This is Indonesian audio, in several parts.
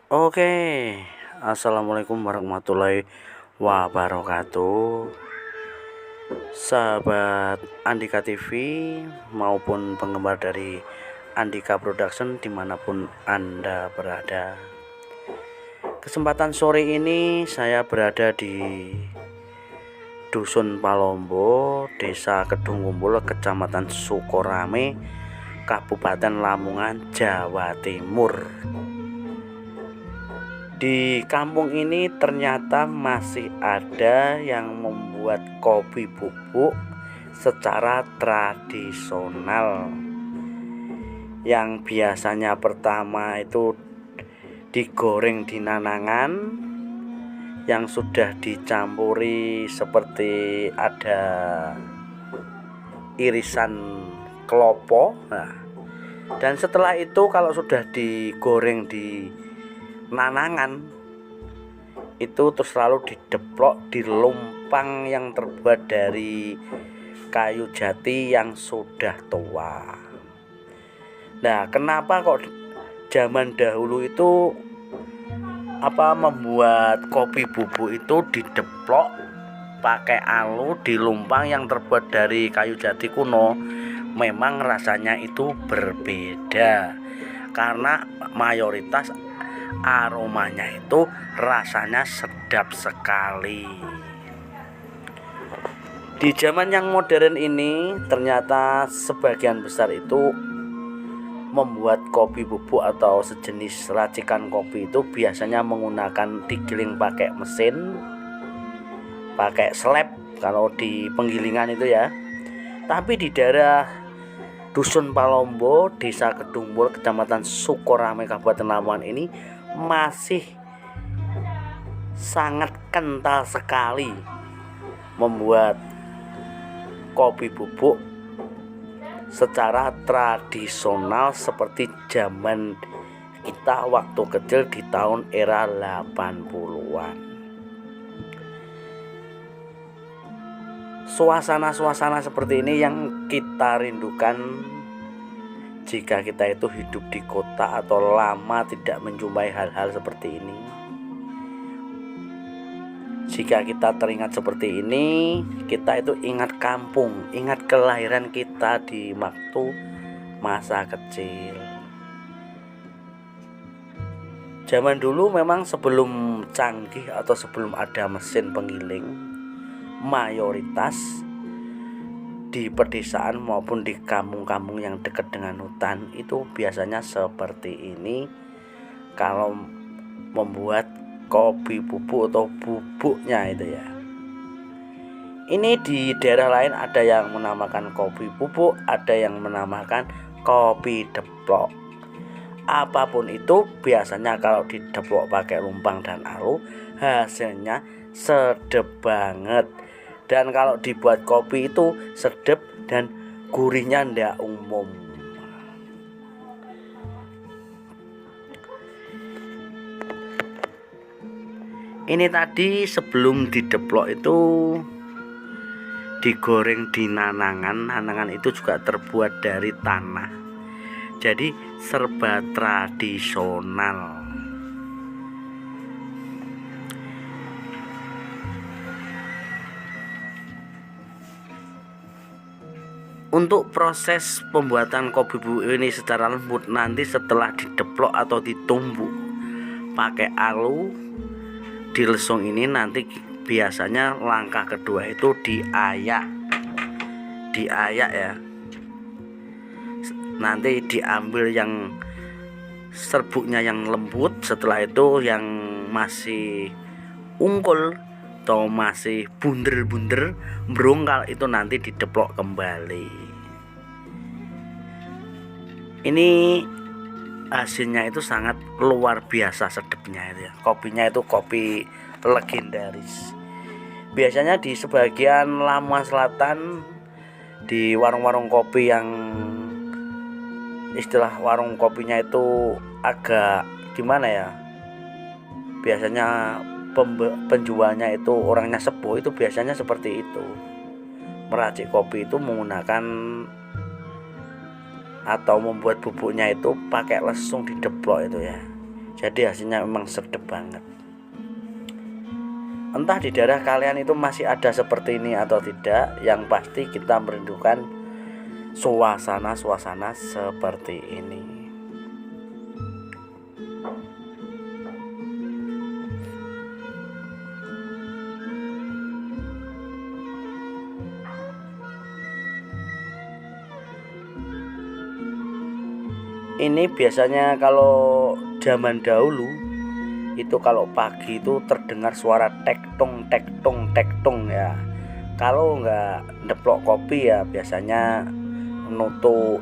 Oke, assalamualaikum warahmatullahi wabarakatuh, sahabat Andika TV maupun penggemar dari Andika Production dimanapun Anda berada. Kesempatan sore ini saya berada di Dusun Palombo, Desa Kedung Kumpul, Kecamatan Sukorame, Kabupaten Lamongan, Jawa Timur. Di kampung ini ternyata masih ada yang membuat kopi bubuk secara tradisional, yang biasanya pertama itu digoreng di nanangan yang sudah dicampuri seperti ada irisan klopo. Dan setelah itu kalau sudah digoreng di nanangan itu terus selalu dideplok di lumpang yang terbuat dari kayu jati yang sudah tua. Nah, kenapa kok zaman dahulu itu membuat kopi bubuk itu dideplok pakai alu di lumpang yang terbuat dari kayu jati kuno? Memang rasanya itu berbeda karena mayoritas aromanya itu rasanya sedap sekali. Di zaman yang modern ini ternyata sebagian besar itu membuat kopi bubuk atau sejenis racikan kopi itu biasanya menggunakan digiling pakai mesin, pakai slab kalau di penggilingan itu ya. Tapi di daerah Dusun Palombo, Desa Kedung Kumpul, Kecamatan Sukorame, Kabupaten Lamongan ini masih sangat kental sekali membuat kopi bubuk secara tradisional seperti zaman kita waktu kecil di tahun era 80-an. Suasana-suasana seperti ini yang kita rindukan jika kita itu hidup di kota atau lama tidak menjumpai hal-hal seperti ini. Jika kita teringat seperti ini, kita itu ingat kampung, ingat kelahiran kita di waktu masa kecil. Zaman dulu memang sebelum canggih atau sebelum ada mesin penggiling, mayoritas di pedesaan maupun di kampung-kampung yang dekat dengan hutan itu biasanya seperti ini kalau membuat kopi bubuk atau bubuknya itu ya. Ini di daerah lain ada yang menamakan kopi bubuk, ada yang menamakan kopi deplok. Apapun itu biasanya kalau dideplok pakai lumpang dan alu hasilnya sedap banget. Dan kalau dibuat kopi itu sedap dan gurihnya ndak umum. Ini tadi sebelum dideplok itu digoreng di nanangan. Nanangan itu juga terbuat dari tanah. Jadi serba tradisional. Untuk proses pembuatan kopi bubuk ini secara lembut nanti setelah dideplok atau ditumbuk pakai alu di lesung ini, nanti biasanya langkah kedua itu diayak ya. nanti diambil yang serbuknya yang lembut, setelah itu yang masih ungkul atau masih bunder-bunder berungkal itu nanti dideplok kembali. Ini hasilnya itu sangat luar biasa sedapnya itu ya. Kopinya itu kopi legendaris. Biasanya di sebagian Lamongan Selatan, di warung-warung kopi yang istilah warung kopinya itu agak gimana ya, biasanya penjualnya itu orangnya sepuh, itu biasanya seperti itu. Meracik kopi itu menggunakan atau membuat bubuknya itu pakai lesung dideplok itu ya. Jadi hasilnya memang sedap banget. Entah di daerah kalian itu masih ada seperti ini atau tidak, yang pasti kita merindukan suasana-suasana seperti ini. Ini biasanya kalau zaman dahulu itu kalau pagi itu terdengar suara tek-tong tek-tong tek-tong ya. Kalau nggak deplok kopi ya biasanya nutup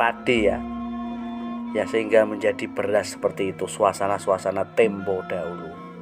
padi ya. Ya sehingga menjadi beras seperti itu, suasana-suasana tempo dahulu.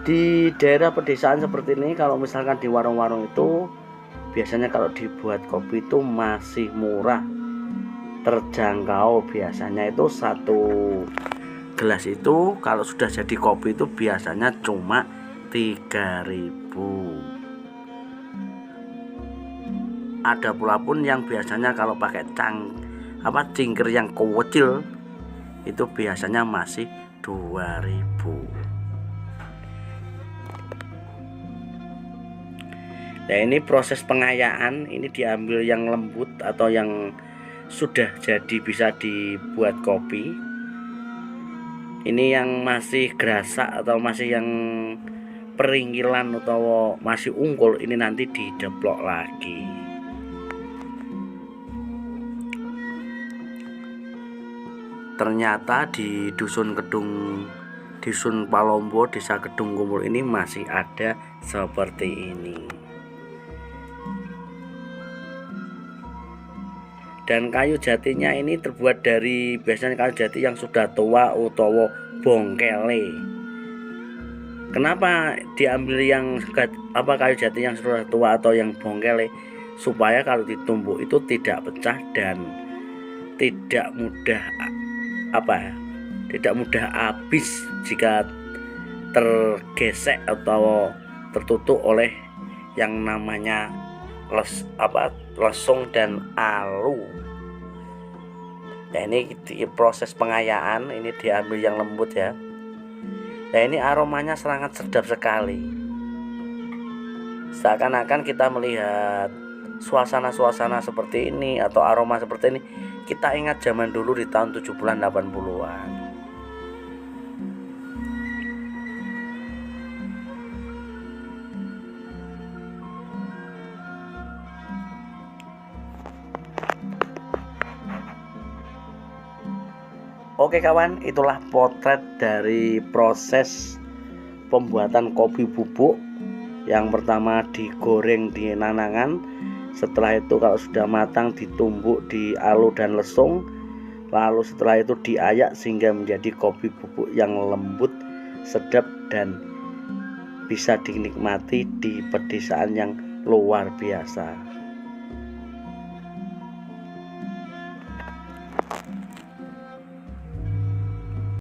Di daerah pedesaan seperti ini, kalau misalkan di warung-warung itu biasanya kalau dibuat kopi itu masih murah, terjangkau. Biasanya itu satu gelas itu kalau sudah jadi kopi itu biasanya cuma 3.000. Ada pula pun yang biasanya kalau pakai cingkir yang kecil itu biasanya masih 2.000. Nah ini proses pengayaan, ini diambil yang lembut atau yang sudah jadi bisa dibuat kopi. Ini yang masih gerasak atau masih yang peringkilan atau masih ungkul, ini nanti dideplok lagi. Ternyata di Dusun Palombo, Desa Kedung Kumul ini masih ada seperti ini. Dan kayu jatinya ini terbuat dari biasanya kayu jati yang sudah tua utawa bongkele. Kenapa diambil yang kayu jati yang sudah tua atau yang bongkele? Supaya kalau ditumbuk itu tidak pecah dan tidak mudah habis jika tergesek atau tertutup oleh yang namanya lesung dan alu. Nah ini di proses pengayaan, ini diambil yang lembut ya. Nah ini aromanya sangat sedap sekali. Seakan-akan kita melihat suasana-suasana seperti ini atau aroma seperti ini, kita ingat zaman dulu di tahun 70-an 80-an. Oke kawan, itulah potret dari proses pembuatan kopi bubuk. Yang pertama digoreng di nanangan, setelah itu kalau sudah matang ditumbuk di alu dan lesung, lalu setelah itu diayak sehingga menjadi kopi bubuk yang lembut, sedap dan bisa dinikmati di pedesaan yang luar biasa.